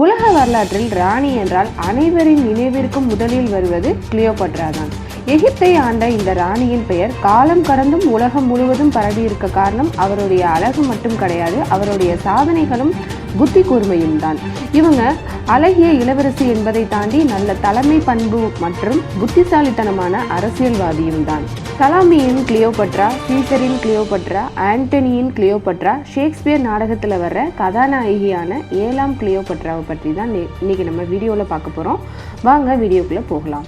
உலக வரலாற்றில் ராணி என்றால் அனைவரின் நினைவிற்கும் முதலில் வருவது கிளியோபட்ரா தான். எகிப்தை ஆண்ட இந்த ராணியின் பெயர் காலம் கடந்தும் உலகம் முழுவதும் பரவி இருக்க காரணம் அவருடைய அழகு மட்டும் கிடையாது, அவருடைய சாதனைகளும் புத்தி கூர்மையும் தான். இவங்க அழகிய இளவரசி என்பதை தாண்டி நல்ல தலைமை பண்பு மற்றும் புத்திசாலித்தனமான அரசியல்வாதியும் தான். டலாமியின் கிளியோபட்ரா, சீசரின் கிளியோபட்ரா, ஆண்டனியின் கிளியோபட்ரா, ஷேக்ஸ்பியர் நாடகத்தில் வர்ற கதாநாயகியான 7ஆம் கிளியோபட்ராவை பற்றி தான் இன்னைக்கு நம்ம வீடியோவில் பார்க்க போகிறோம். வாங்க வீடியோக்குள்ளே போகலாம்.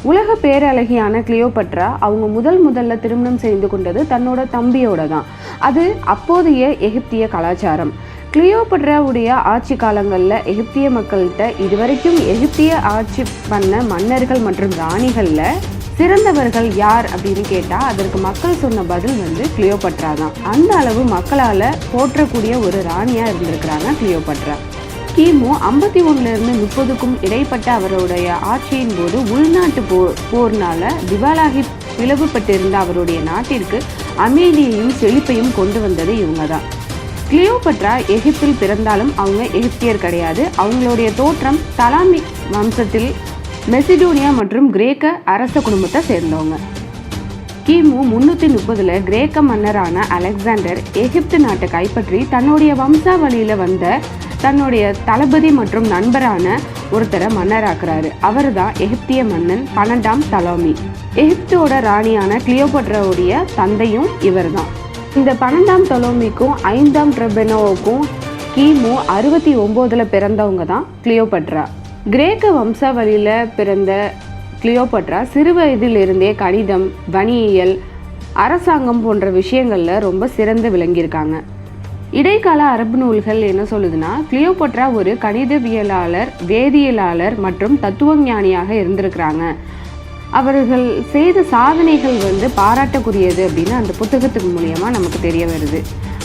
உலக பேரழகியான கிளியோபட்ரா அவங்க முதல்ல திருமணம் செய்து கொண்டது தன்னோட தம்பியோட தான். அது அப்போதைய எகிப்திய கலாச்சாரம். கிளியோபட்ராவுடைய ஆட்சி காலங்களில் எகிப்திய மக்கள்கிட்ட இதுவரைக்கும் எகிப்திய ஆட்சி பண்ண மன்னர்கள் மற்றும் ராணிகளில் சிறந்தவர்கள் யார் அப்படின்னு கேட்டால் அதற்கு மக்கள் சொன்ன பதில் கிளியோபட்ரா தான். அந்த அளவு மக்களால் போற்றக்கூடிய ஒரு ராணியாக இருந்திருக்கிறாங்க கிளியோபட்ரா. கிமு 51லேருந்து 30க்கும் இடைப்பட்ட அவருடைய ஆட்சியின் போது உள்நாட்டு போர்னால திவாலாகி பிளவுபட்டிருந்த அவருடைய நாட்டிற்கு அமைதியையும் செழிப்பையும் கொண்டு வந்தது இவங்க தான். கிளியோபட்ரா எகிப்தில் பிறந்தாலும் அவங்க எகிப்தியர் கிடையாது. அவங்களுடைய தோற்றம் டலாமி வம்சத்தில் மெசிடோனியா மற்றும் கிரேக்க அரச குடும்பத்தை சேர்ந்தவங்க. கிமு 330 கிரேக்க மன்னரான அலெக்சாண்டர் எகிப்து நாட்டை கைப்பற்றி தன்னுடைய வம்சாவளியில் வந்த தன்னுடைய தளபதி மற்றும் நண்பரான ஒருத்தரை மன்னராக்குறாரு. அவர் தான் எகிப்திய மன்னன் 12ஆம் டலாமி. எகிப்தோட ராணியான கிளியோபட்ராவுடைய தந்தையும் இவர் தான். இந்த 12ஆம் டலாமிக்கும் 5ஆம் ட்ரெபெனோவுக்கும் கிமு 69 பிறந்தவங்க தான் கிளியோபட்ரா. கிரேக்க வம்சாவளியில் பிறந்த கிளியோபட்ரா சிறு வயதிலிருந்தே கணிதம், வணியியல், அரசாங்கம் போன்ற விஷயங்களில் ரொம்ப சிறந்து விளங்கியிருக்காங்க. இடைக்கால அரபு நூல்கள் என்ன சொல்லுதுன்னா, கிளியோபட்ரா ஒரு கணிதவியலாளர், வேதியியலாளர் மற்றும் தத்துவஞானியாக இருந்திருக்கிறாங்க. அவர்கள் செய்த சாதனைகள் பாராட்டக்குரியது அப்படின்னு அந்த புத்தகத்துக்கு மூலியமாக நமக்கு தெரிய வருது.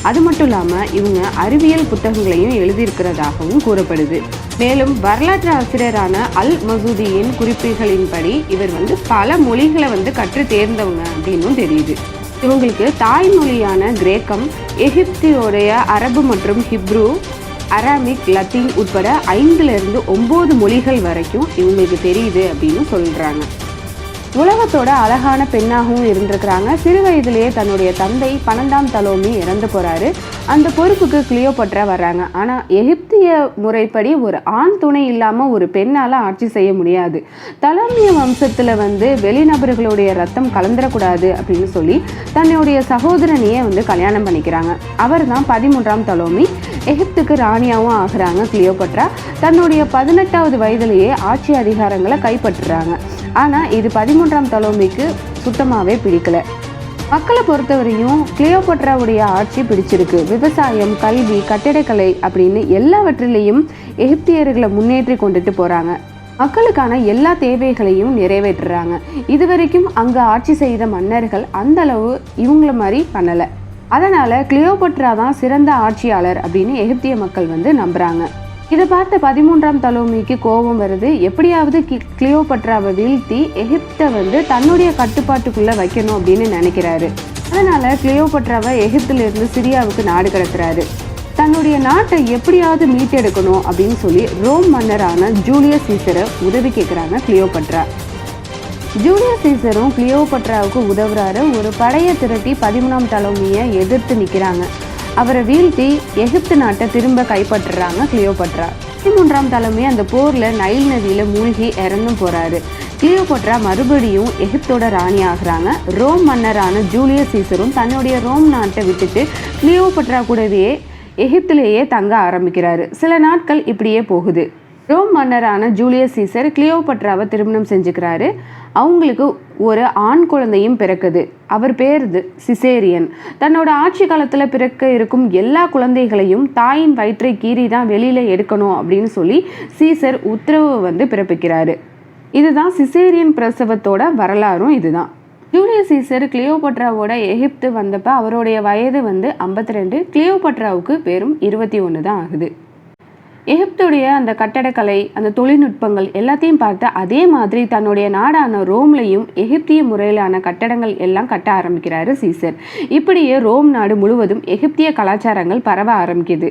அது மட்டும் இல்லாமல் இவங்க அறிவியல் புத்தகங்களையும் எழுதியிருக்கிறதாகவும் கூறப்படுது. மேலும் வரலாற்று ஆசிரியரான அல் மசூதியின் குறிப்புகளின்படி இவர் பல மொழிகளை கற்று தேர்ந்தவங்க அப்படின்னும் தெரியுது. இவங்களுக்கு தாய்மொழியான கிரேக்கம், எகிப்தியோடைய அரபு மற்றும் ஹிப்ரு, அராமிக், லத்தீன் உட்பட 5லிருந்து 9 மொழிகள் வரைக்கும் இவங்களுக்கு தெரியுது அப்படின்னு சொல்கிறாங்க. உலகத்தோட அழகான பெண்ணாகவும் இருந்திருக்கிறாங்க. சிறு வயதிலேயே தன்னுடைய தந்தை 12ஆம் டலாமி இறந்து போகிறாரு. அந்த பொறுப்புக்கு கிளியோபட்ரா வர்றாங்க. ஆனால் எகிப்திய முறைப்படி ஒரு ஆண் துணை இல்லாமல் ஒரு பெண்ணால் ஆட்சி செய்ய முடியாது. டலாமிய வம்சத்தில் வெளிநபர்களுடைய ரத்தம் கலந்துடக்கூடாது அப்படின்னு சொல்லி தன்னுடைய சகோதரனையே கல்யாணம் பண்ணிக்கிறாங்க. அவர் தான் 13ஆம் டலாமி. எகிப்துக்கு ராணியாகவும் ஆகிறாங்க கிளியோபட்ரா. தன்னுடைய 18வது வயதிலேயே ஆட்சி அதிகாரங்களை கைப்பற்றுறாங்க. ஆனால் இது 13ஆம் டலாமிக்கு சுத்தமாகவே பிடிக்கல. மக்களை பொறுத்தவரையும் கிளியோபட்ராவுடைய ஆட்சி பிடிச்சிருக்கு. விவசாயம், கல்வி, கட்டிடக்கலை அப்படின்னு எல்லாவற்றிலையும் எகிப்தியர்களை முன்னேற்றி கொண்டுட்டு போகிறாங்க. மக்களுக்கான எல்லா தேவைகளையும் நிறைவேற்றுறாங்க. இதுவரைக்கும் அங்கே ஆட்சி செய்த மன்னர்கள் அந்த அளவு இவங்கள மாதிரி பண்ணலை. அதனால் கிளியோபட்ரா தான் சிறந்த ஆட்சியாளர் அப்படின்னு எகிப்திய மக்கள் நம்புகிறாங்க. இதை பார்த்த 13ஆம் டலாமிக்கு கோபம் வருது. எப்படியாவது கிளியோபட்ராவை வீழ்த்தி எகிப்தை தன்னுடைய கட்டுப்பாட்டுக்குள்ளே வைக்கணும் அப்படின்னு நினைக்கிறாரு. அதனால் கிளியோபட்ராவை எகிப்திலிருந்து சிரியாவுக்கு நாடு கடத்துறாரு. தன்னுடைய நாட்டை எப்படியாவது மீட்டெடுக்கணும் அப்படின்னு சொல்லி ரோம் மன்னரான ஜூலியஸ் சீசரை உதவி கேட்குறாங்க கிளியோபட்ரா. ஜூலியஸ் சீசரும் கிளியோபட்ராவுக்கு உதவுறாரு. ஒரு படையை திரட்டி 13ஆம் டலாமியை எதிர்த்து நிற்கிறாங்க. அவரை வீழ்த்தி எகிப்து நாட்டை திரும்ப கைப்பற்றுறாங்க கிளியோபட்ரா. 13ஆம் டலாமி அந்த போரில் நைல் நதியில் மூழ்கி இறந்தும் போகிறாரு. கிளியோபட்ரா மறுபடியும் எகிப்தோட ராணி ஆகிறாங்க. ரோம் மன்னரான ஜூலியஸ் சீசரும் தன்னுடைய ரோம் நாட்டை விட்டுட்டு கிளியோபட்ரா கூடவே எகிப்திலேயே தங்க ஆரம்பிக்கிறாரு. சில நாட்கள் இப்படியே போகுது. ரோம் மன்னரான ஜூலியஸ் சீசர் கிளியோபட்ராவை திருமணம் செஞ்சுக்கிறாரு. அவங்களுக்கு ஒரு ஆண் குழந்தையும் பிறக்குது. அவர் பேர் சிசேரியன். தன்னோட ஆட்சி காலத்தில் பிறக்க இருக்கும் எல்லா குழந்தைகளையும் தாயின் வயிற்றை கீறி தான் வெளியில் எடுக்கணும் அப்படின்னு சொல்லி சீசர் உத்தரவு பிறப்பிக்கிறாரு. இதுதான் சிசேரியன் பிரசவத்தோட வரலாறும் இதுதான். ஜூலியஸ் சீசர் கிளியோபட்ராவோட எகிப்து வந்தப்போ அவருடைய வயது 52. கிளியோபட்ராவுக்கு வெறும் 21 தான் ஆகுது. எகிப்துடைய அந்த கட்டடக்கலை, அந்த தொழில்நுட்பங்கள் எல்லாத்தையும் பார்த்து அதே மாதிரி தன்னுடைய நாடான ரோம்லையும் எகிப்திய முறையிலான கட்டடங்கள் எல்லாம் கட்ட ஆரம்பிக்கிறாரு சீசர். இப்படியே ரோம் நாடு முழுவதும் எகிப்திய கலாச்சாரங்கள் பரவ ஆரம்பிக்குது.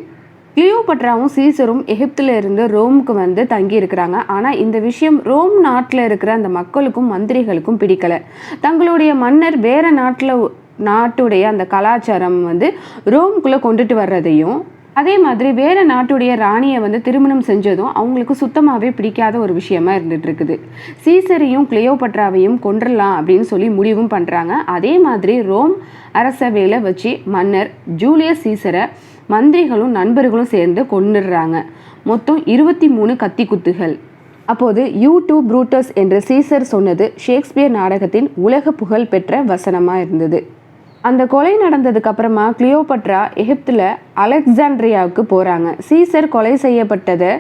கிளியோபட்ராவும் சீசரும் எகிப்தில் இருந்து ரோமுக்கு வந்து தங்கி இருக்கிறாங்க. ஆனால் இந்த விஷயம் ரோம் நாட்டில் இருக்கிற அந்த மக்களுக்கும் மந்திரிகளுக்கும் பிடிக்கலை. தங்களுடைய மன்னர் வேற நாட்டுடைய அந்த கலாச்சாரம் வந்து ரோமுக்குள்ளே கொண்டுட்டு வர்றதையும், அதே மாதிரி வேறு நாட்டுடைய ராணியை வந்து திருமணம் செஞ்சதும் அவங்களுக்கு சுத்தமாகவே பிடிக்காத ஒரு விஷயமா இருந்துட்டு இருக்குது. சீசரையும் கிளியோபட்ராவையும் கொன்றலாம் அப்படின்னு சொல்லி முடிவும் பண்ணுறாங்க. அதே மாதிரி ரோம் அரசவையில் வச்சு மன்னர் ஜூலியஸ் சீசரை மந்திரிகளும் நண்பர்களும் சேர்ந்து கொன்னுடுறாங்க. மொத்தம் 23 கத்தி குத்துகள். அப்போது யூ டூ ப்ரூட்டஸ் என்று சீசர் சொன்னது ஷேக்ஸ்பியர் நாடகத்தின் உலக புகழ் பெற்ற வசனமாக இருந்தது. அந்த கொலை நடந்ததுக்கு அப்புறமா கிளியோபட்ரா எகிப்தில் அலெக்சாண்ட்ரியாவுக்கு போகிறாங்க. சீசர் கொலை செய்யப்பட்டதை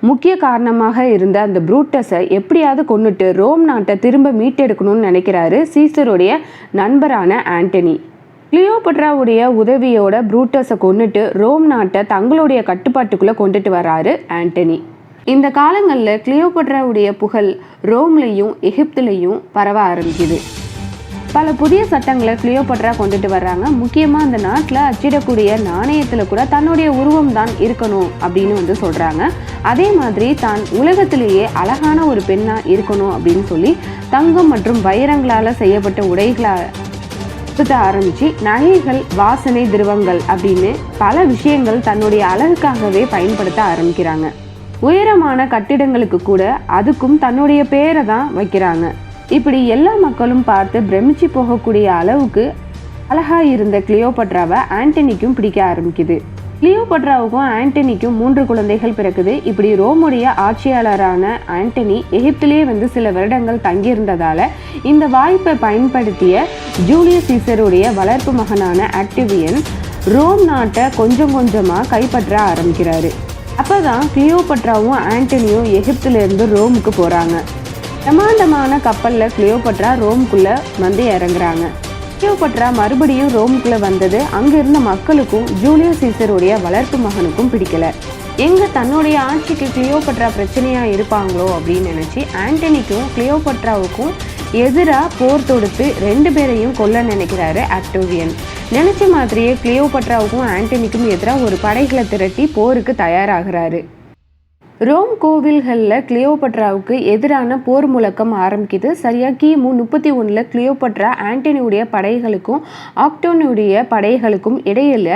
முக்கிய காரணமாக இருந்த அந்த ப்ரூட்டஸை எப்படியாவது கொன்னுட்டு ரோம் நாட்டை திரும்ப மீட்டெடுக்கணும்னு நினைக்கிறாரு சீசருடைய நண்பரான ஆண்டனி. கிளியோபட்ராவுடைய உதவியோட ப்ரூட்டஸை கொன்னுட்டு ரோம் நாட்டை தங்களுடைய கட்டுப்பாட்டுக்குள்ளே கொண்டுட்டு வராரு ஆண்டனி. இந்த காலங்களில் கிளியோபட்ராவுடைய புகழ் ரோம்லையும் எகிப்துலையும் பரவ ஆரம்பிக்குது. பல புதிய சட்டங்களை கிளியோபட்ரா கொண்டுட்டு வர்றாங்க. முக்கியமாக அந்த நாட்டில் அச்சிடக்கூடிய நாணயத்தில் கூட தன்னுடைய உருவம் தான் இருக்கணும் அப்படின்னு வந்து சொல்கிறாங்க. அதே மாதிரி தான் உலகத்திலேயே அழகான ஒரு பெண்ணாக இருக்கணும் அப்படின்னு சொல்லி தங்கம் மற்றும் வைரங்களால் செய்யப்பட்ட உடைகளை ஆரம்பித்து நகைகள், வாசனை திரவங்கள் அப்படின்னு பல விஷயங்கள் தன்னுடைய அழகுக்காகவே பயன்படுத்த ஆரம்பிக்கிறாங்க. உயரமான கட்டிடங்களுக்கு கூட அதுக்கும் தன்னுடைய பேரை தான் வைக்கிறாங்க. இப்படி எல்லா மக்களும் பார்த்து பிரமிச்சு போகக்கூடிய அளவுக்கு அழகா இருந்த கிளியோபட்ராவை ஆண்டனிக்கும் பிடிக்க ஆரம்பிக்குது. கிளியோபட்ராவுக்கும் ஆண்டனிக்கும் 3 குழந்தைகள் பிறக்குது. இப்படி ரோமுடைய ஆட்சியாளரான ஆண்டனி எகிப்திலே வந்து சில வருடங்கள் தங்கியிருந்ததால இந்த வாய்ப்பை பயன்படுத்திய ஜூலியஸ் சீசருடைய வளர்ப்பு மகனான ஆக்டிவியன் ரோம் நாட்டை கொஞ்சம் கொஞ்சமாக கைப்பற்ற ஆரம்பிக்கிறாரு. அப்போதான் கிளியோபட்ராவும் ஆண்டனியும் எகிப்திலிருந்து ரோமுக்கு போகிறாங்க. பிரமாண்டமான கப்பலில் கிளியோபட்ரா ரோமுக்குள்ளே வந்து இறங்குறாங்க. கிளியோபட்ரா மறுபடியும் ரோமுக்குள்ளே வந்தது அங்கே இருந்த மக்களுக்கும் ஜூலியஸ் சீசருடைய வளர்ப்பு மகனுக்கும் பிடிக்கல. எங்கே தன்னுடைய ஆட்சிக்கு கிளியோபட்ரா பிரச்சனையாக இருப்பாங்களோ அப்படின்னு நினச்சி ஆண்டனிக்கும் கிளியோபட்ராவுக்கும் எதிராக போர் தொடுத்து 2 பேரையும் கொல்ல நினைக்கிறாரு ஆக்டோவியன். நினச்ச மாதிரியே கிளியோபட்ராவுக்கும் ஆண்டனிக்கும் எதிராக ஒரு படைகளை திரட்டி போருக்கு தயாராகிறாரு. ரோம் கோவில்களில் கிளியோபட்ராவுக்கு எதிரான போர் முழக்கம் ஆரம்பிக்குது. சரியாக கிமு 31 கிளியோபட்ரா ஆண்டனியுடைய படைகளுக்கும் ஆக்டோனுடைய படைகளுக்கும் இடையில்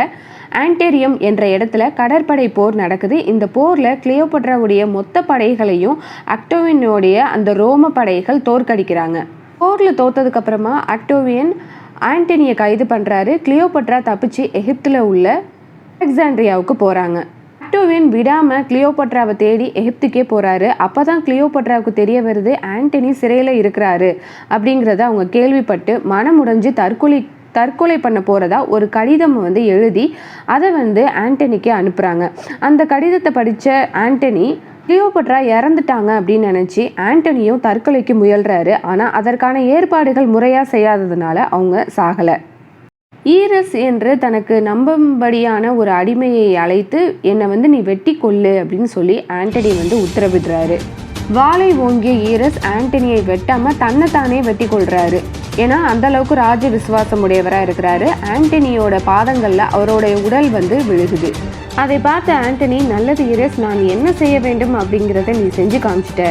ஆண்டேரியம் என்ற இடத்துல கடற்படை போர் நடக்குது. இந்த போரில் கிளியோபட்ராவுடைய மொத்த படைகளையும் ஆக்டோவியனுடைய அந்த ரோம படைகள் தோற்கடிக்கிறாங்க. போரில் தோத்ததுக்கப்புறமா ஆக்டோவியன் ஆண்டனியை கைது பண்ணுறாரு. கிளியோபட்ரா தப்பிச்சு எகிப்தில் உள்ள அலெக்சாண்ட்ரியாவுக்கு போகிறாங்க. ஆக்டோவியன் விடாமல் கிளியோபட்ராவை தேடி எகிப்துக்கே போகிறாரு. அப்போ தான் கிளியோபட்ராவுக்கு தெரிய வருது ஆண்டனி சிறையில் இருக்கிறாரு அப்படிங்கிறத அவங்க கேள்விப்பட்டு மனமுடைஞ்சு தற்கொலை பண்ண போகிறதா ஒரு கடிதம் வந்து எழுதி அதை வந்து ஆண்டனிக்கு அனுப்புகிறாங்க. அந்த கடிதத்தை படித்த ஆண்டனி கிளியோபட்ரா இறந்துட்டாங்க அப்படின்னு நினச்சி ஆண்டனியும் தற்கொலைக்கு முயல்றாரு. ஆனால் அதற்கான ஏற்பாடுகள் முறையாக செய்யாததுனால அவங்க சாகலை. ஈரஸ் என்று தனக்கு நம்பும்படியான ஒரு அடிமையை அழைத்து என்னை வந்து நீ வெட்டி கொள்ளு அப்படின்னு சொல்லி ஆண்டனி வந்து உத்தரவிடுறாரு. வாளை ஓங்கிய ஈரஸ் ஆண்டனியை வெட்டாமல் தன்னைத்தானே வெட்டி கொள்றாரு. ஏன்னா அந்த அளவுக்கு ராஜ விசுவாசம் உடையவராக இருக்கிறாரு. ஆண்டனியோட பாதங்களில் அவருடைய உடல் வந்து விழுகுது. அதை பார்த்த ஆண்டனி, நல்லது ஈரஸ், நான் என்ன செய்ய வேண்டும் அப்படிங்கிறத நீ செஞ்சு காமிச்சிட்ட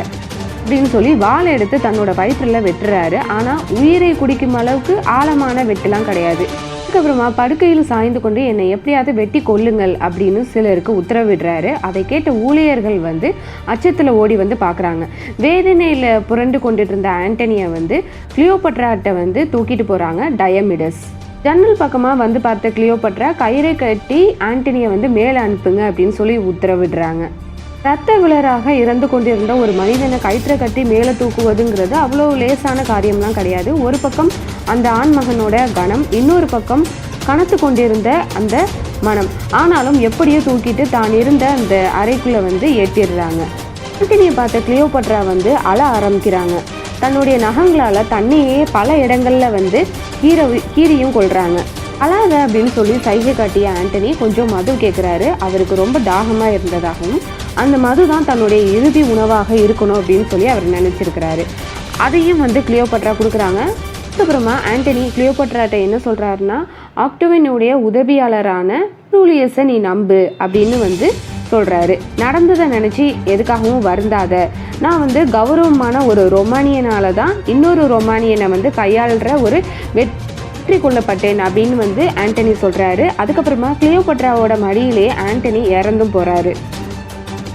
அப்படின்னு சொல்லி வாளை எடுத்து தன்னோட வயிற்றில் வெட்டுறாரு. ஆனால் உயிரை குடிக்கும் அளவுக்கு ஆழமான வெட்டுலாம் கிடையாது. அதுக்கப்புறமா படுக்கையில் சாய்ந்து கொண்டு என்னை எப்படியாவது வெட்டி கொல்லுங்கள் அப்படின்னு சிலருக்கு உத்தரவிடுறாரு. அதை கேட்ட ஊழியர்கள் வந்து அச்சத்தில் ஓடி வந்து பார்க்குறாங்க. வேதனையில் புரண்டு கொண்டுட்டு இருந்த ஆண்டனியை வந்து கிளியோபட்ராட்ட வந்து தூக்கிட்டு போகிறாங்க டயமிடஸ். ஜன்னல் பக்கமாக வந்து பார்த்த கிளியோபட்ரா கயிறை கட்டி ஆண்டனியை வந்து மேலே அனுப்புங்க அப்படின்னு சொல்லி உத்தரவிடுறாங்க. இரத்த விளராக இறந்து கொண்டிருந்த ஒரு மனிதனை கயிற்றை கட்டி மேலே தூக்குவதுங்கிறது அவ்வளோ லேசான காரியம்லாம் கிடையாது. ஒரு பக்கம் அந்த ஆண்மகனோட கணம், இன்னொரு பக்கம் கனத்து கொண்டிருந்த அந்த மனம். ஆனாலும் எப்படியோ தூக்கிட்டு தான் இருந்த அந்த அறைக்குள்ளே வந்து ஏற்றிடுறாங்க. ஆண்டனியை பார்த்த கிளியோபட்ரா வந்து அழ ஆரம்பிக்கிறாங்க. தன்னுடைய நகங்களால் தண்ணியே பல இடங்களில் வந்து கீரியும் கொள்கிறாங்க. அழாத அப்படின்னு சொல்லி சைகை காட்டிய ஆண்டனி கொஞ்சம் மது கேட்குறாரு. அவருக்கு ரொம்ப தாகமாக இருந்ததாகவும் அந்த மது தான் தன்னுடைய இறுதி உணவாக இருக்கணும் அப்படின்னு சொல்லி அவர் நினச்சிருக்கிறாரு. அதையும் வந்து கிளியோபட்ரா கொடுக்குறாங்க. அதுக்கப்புறமா ஆண்டனி கிளியோபட்ராட்ட என்ன சொல்கிறாருன்னா, ஆக்டோவினுடைய உதவியாளரான ஜூலியஸை நீ நம்பு அப்படின்னு வந்து சொல்கிறாரு. நடந்ததை நினச்சி எதுக்காகவும் வருந்தாத, நான் வந்து கௌரவமான ஒரு ரொமானியனால தான் இன்னொரு ரொமானியனை வந்து கையாளுற ஒரு வெற்றி கொள்ளப்பட்டேன் அப்படின்னு வந்து ஆண்டனி சொல்கிறாரு. அதுக்கப்புறமா கிளியோபட்ராவோட மடியிலே ஆண்டனி இறந்தும் போகிறாரு.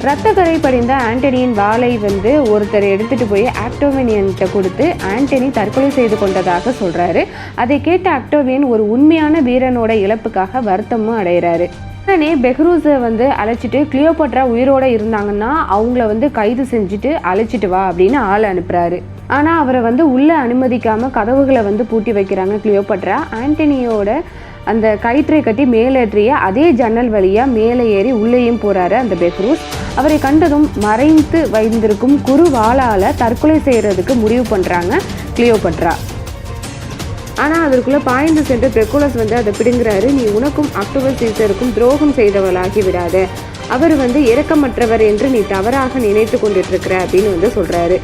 ரத்த கரை படிந்த ஆண்டனியின் வாளை வந்து ஒருத்தர் எடுத்துகிட்டு போய் ஆக்டோவியன்கிட்ட கொடுத்து ஆண்டனி தற்கொலை செய்து கொண்டதாக சொல்கிறாரு. அதை கேட்ட ஆக்டோவியன் ஒரு உண்மையான வீரனோட இழப்புக்காக வருத்தமும் அடைகிறாரு. உடனே பெஹ்ரூஸை வந்து அழைச்சிட்டு கிளியோபட்ரா உயிரோடு இருந்தாங்கன்னா அவங்கள வந்து கைது செஞ்சுட்டு அழைச்சிட்டு வா அப்படின்னு ஆள் அனுப்புகிறாரு. ஆனால் அவரை வந்து உள்ளே அனுமதிக்காமல் கதவுகளை வந்து பூட்டி வைக்கிறாங்க கிளியோபட்ரா. ஆண்டனியோட அந்த கயிற்றை கட்டி மேலேற்றிய அதே ஜன்னல் வழியாக மேலே ஏறி உள்ளேயும் போகிறாரு அந்த பெஹ்ரூஸ். அவரை கண்டதும் மறைந்து வைத்திருக்கும் குறுவாளால் தற்கொலை செய்கிறதுக்கு முடிவு பண்ணுறாங்க கிளியோபட்ரா. ஆனால் அதற்குள்ளே பாய்ந்து சென்று பெர்குலஸ் வந்து அதை பிடுங்குறாரு. நீ உனக்கும் அக்டோபஸ் சீசருக்கும் துரோகம் செய்தவளாகி விடாத, அவர் வந்து இரக்கமற்றவர் என்று நீ தவறாக நினைத்து கொண்டுட்ருக்கிற அப்படின்னு வந்து சொல்கிறாரு.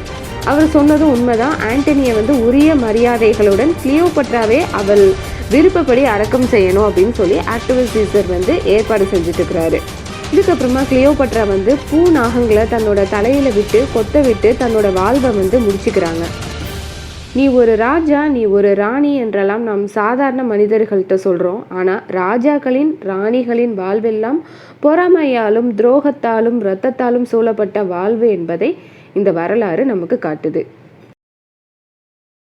அவர் சொன்னதும் உண்மைதான். ஆண்டனியை வந்து உரிய மரியாதைகளுடன் கிளியோபட்ராவே அவள் விருப்பப்படி அடக்கம் செய்யணும் அப்படின்னு சொல்லி ஆக்டோபஸ் சீசர் வந்து ஏற்பாடு செஞ்சுட்டு இருக்கிறாரு. இதுக்கப்புறமா கிளியோபட்ரா வந்து பூ நாகங்களை தன்னோட தலையில விட்டு கொத்த விட்டு தன்னோட வாழ்வை வந்து முடிச்சுக்கிறாங்க. நீ ஒரு ராஜா, நீ ஒரு ராணி என்றெல்லாம் நாம் சாதாரண மனிதர்கள்ட்ட சொல்கிறோம். ஆனால் ராஜாக்களின் ராணிகளின் வாழ்வெல்லாம் பொறாமையாலும் துரோகத்தாலும் இரத்தத்தாலும் சூழப்பட்ட வாழ்வு என்பதை இந்த வரலாறு நமக்கு காட்டுது.